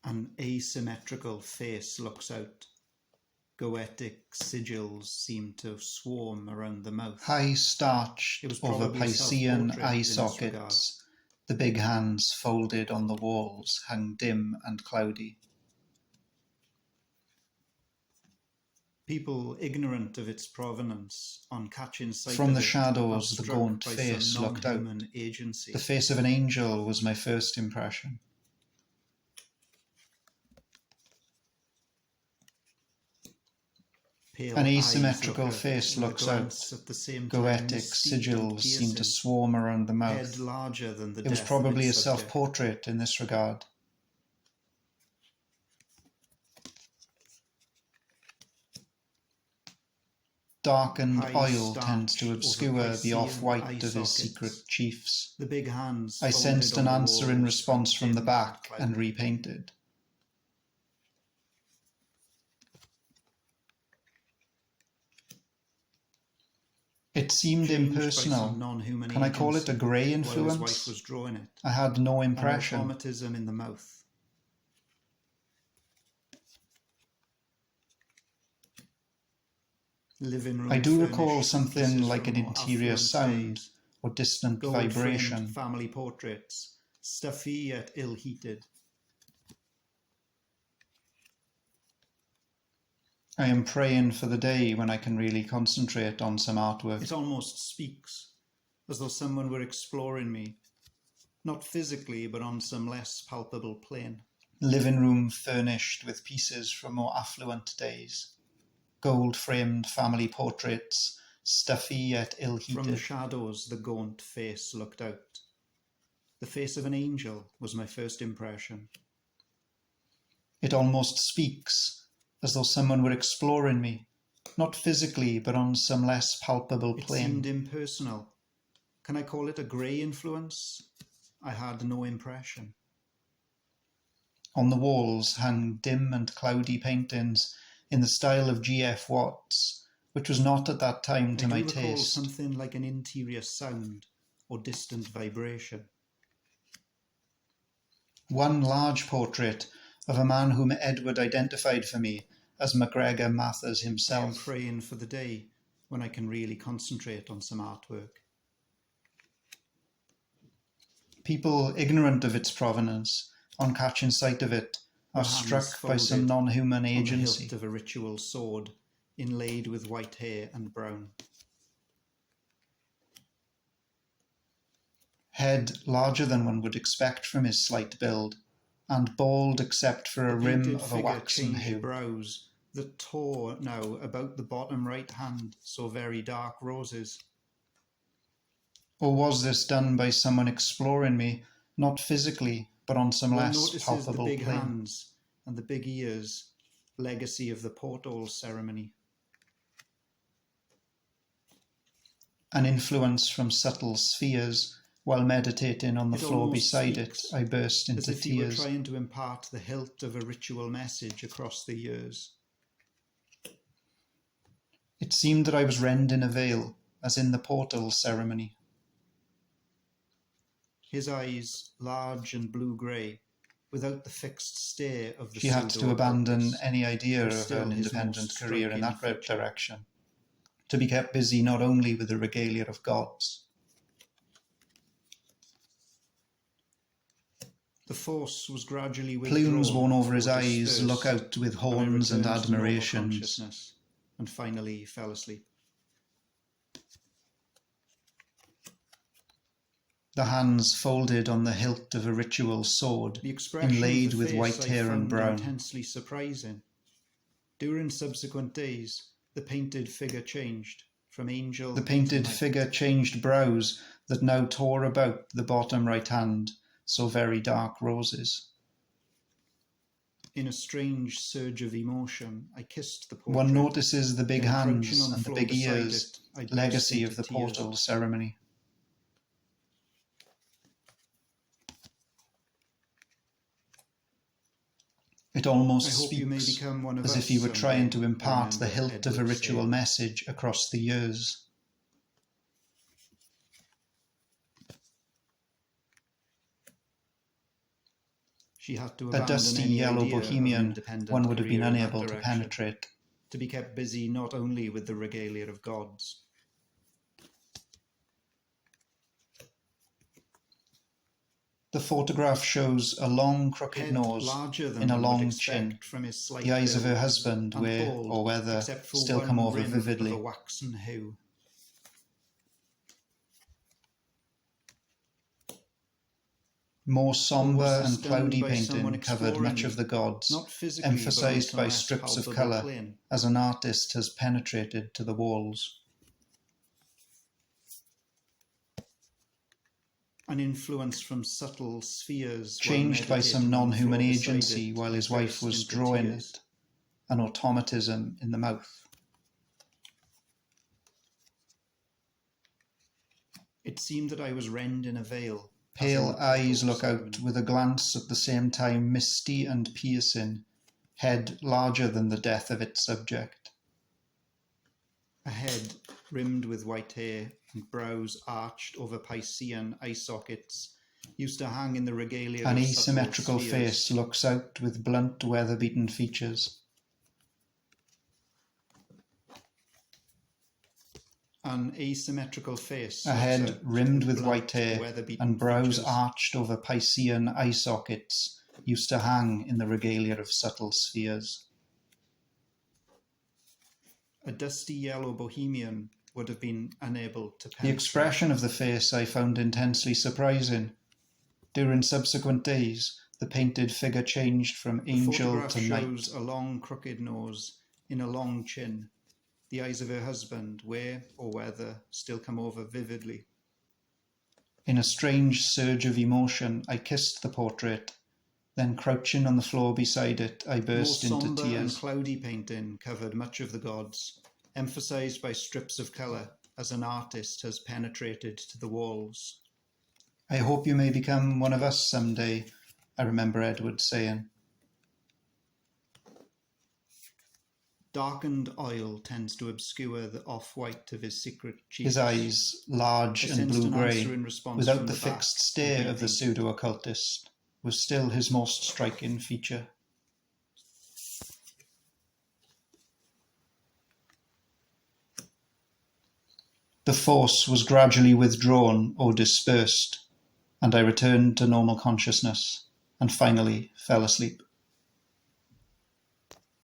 An asymmetrical face looks out. Goetic sigils seem to swarm around the mouth. High starched over Piscean eye sockets, the big hands folded on the walls hang dim and cloudy. People ignorant of its provenance, on catching sight From of the it, shadows are the struck gaunt by face some looked out. non-human agency. The face of an angel was my first impression. Pale An eyes asymmetrical look out, face and a looks out. glance at the same time Goetic mystique and sigils seem to piercing. swarm around the mouth. Head larger than the It was death probably a of its subject. self-portrait in this regard. Darkened High oil tends to starch obscure over the Piscean off-white eye of his sockets. secret chiefs. The big hands I sensed folded an on the answer in walls response hang from the dim back cloudy. and repainted. It seemed Changed by impersonal. some non-human Can I call it a agency grey while his wife influence? was drawing it. I had no An impression. automatism in the mouth. Living room I do furnished recall with something pieces like from an more interior affluent sound days. or distant Gold-framed vibration. family portraits, stuffy yet ill-heated. I am praying for the day when I can really concentrate on some artwork. It almost speaks, as though someone were exploring me, not physically, but on some less palpable plane. Living room furnished with pieces from more affluent days. Gold-framed family portraits, stuffy yet ill-heated. From the shadows, the gaunt face looked out. The face of an angel was my first impression. It almost speaks, as though someone were exploring me, not physically, but on some less palpable plane. It seemed impersonal. Can I call it a grey influence? I had no impression. On the walls hung dim and cloudy paintings in the style of G.F. Watts, which was not at that time to my I do recall taste. something like an interior sound or distant vibration. One large portrait of a man whom Edward identified for me as MacGregor Mathers I am himself. praying for the day when I can really concentrate on some artwork. People ignorant of its provenance, on catching sight of it, are Hands struck by some folded non-human On the agency. hilt of a ritual sword, inlaid with white hair and brown. Head larger than one would expect from his slight build, and bald except for a The rim painted of a figure waxen changed hue. brows that tore now about the bottom right hand, so very dark roses. Or was this done by someone exploring me, not physically, but on some One less notices the palpable big plane? hands and the big ears, legacy of the portal ceremony. An influence from subtle spheres. While meditating on the It floor almost beside it, speaks, I burst as into if he were tears. trying to impart the hilt of a ritual message across the years. It seemed that I was rending a veil, as in the portal ceremony. His eyes, large and blue-grey, without the fixed stare of the She had to abandon pseudo-occultist, any idea were of still an his independent most career in that striking feature. direction, to be kept busy not only with the regalia of gods. The force was gradually withdrawn. Plumes worn over his or eyes dispersed look out with when I horns and returned to normal admirations. consciousness and finally fell asleep. The hands folded on the hilt of a ritual sword, The expression inlaid of the with face white I hair and found brown. intensely surprising. During subsequent days, the painted figure changed from angel The painted to knight. figure changed brows that now tore about the bottom right hand, so very dark roses. In a strange surge of emotion, I kissed the portrait. One notices the big Then crouching hands on the and the floor big beside ears, it, I burst legacy into of the tears. portal ceremony. It almost I hope you may speaks, become one of as us if he were someday, trying to I impart the remember hilt of a Edward ritual saying. message across the years. She had to A abandon dusty any yellow idea of an bohemian independent one would have been career in that unable to direction, penetrate. to be kept busy not only with the regalia of gods. The photograph shows a long, crooked Head nose larger than in a one would long expect chin. from his slight The eyes of her build, husband, and where bald, or whether, except for still one come over rim vividly. of a waxen hue. More Was sombre this and done cloudy by someone painting covered exploring much of me? the gods, Not physically, but on emphasized some by less strips of palpable colour, plane. as an artist has penetrated to the walls. An influence from subtle spheres Changed by some meditating on the non-human floor beside agency it, while I his wife burst was into drawing tears. it, an automatism in the mouth. It seemed that I was rend in a veil. Pale eyes look out with a glance at the same time misty and piercing, head larger than the death of its subject. A head rimmed with white hair and brows arched over Piscean eye sockets used to hang in the regalia An of asymmetrical subtle face spheres. looks out with blunt, weather-beaten features. An asymmetrical face. A head looks out rimmed with blunt, white hair weather-beaten and brows features. arched over Piscean eye sockets used to hang in the regalia of subtle spheres. A dusty yellow bohemian would have been unable to penetrate. The expression of the face I found intensely surprising. During subsequent days, the painted figure changed from angel photograph to shows knight. a long crooked nose in a long chin. The eyes of her husband, where or whether, still come over vividly. In a strange surge of emotion, I kissed the portrait. Then, crouching on the floor beside it, I burst More into sombre and tears. cloudy painting covered much of the gods, emphasized by strips of colour, as an artist has penetrated to the walls. I hope you may become one of us someday, I remember Edward saying. Darkened oil tends to obscure the off-white of his secret cheeks. His eyes, large I and sensed an blue-grey, answer in response without from the the back, fixed stare of the breathing. pseudo-occultist, was still his most striking feature. The force was gradually withdrawn or dispersed, and I returned to normal consciousness, and finally fell asleep.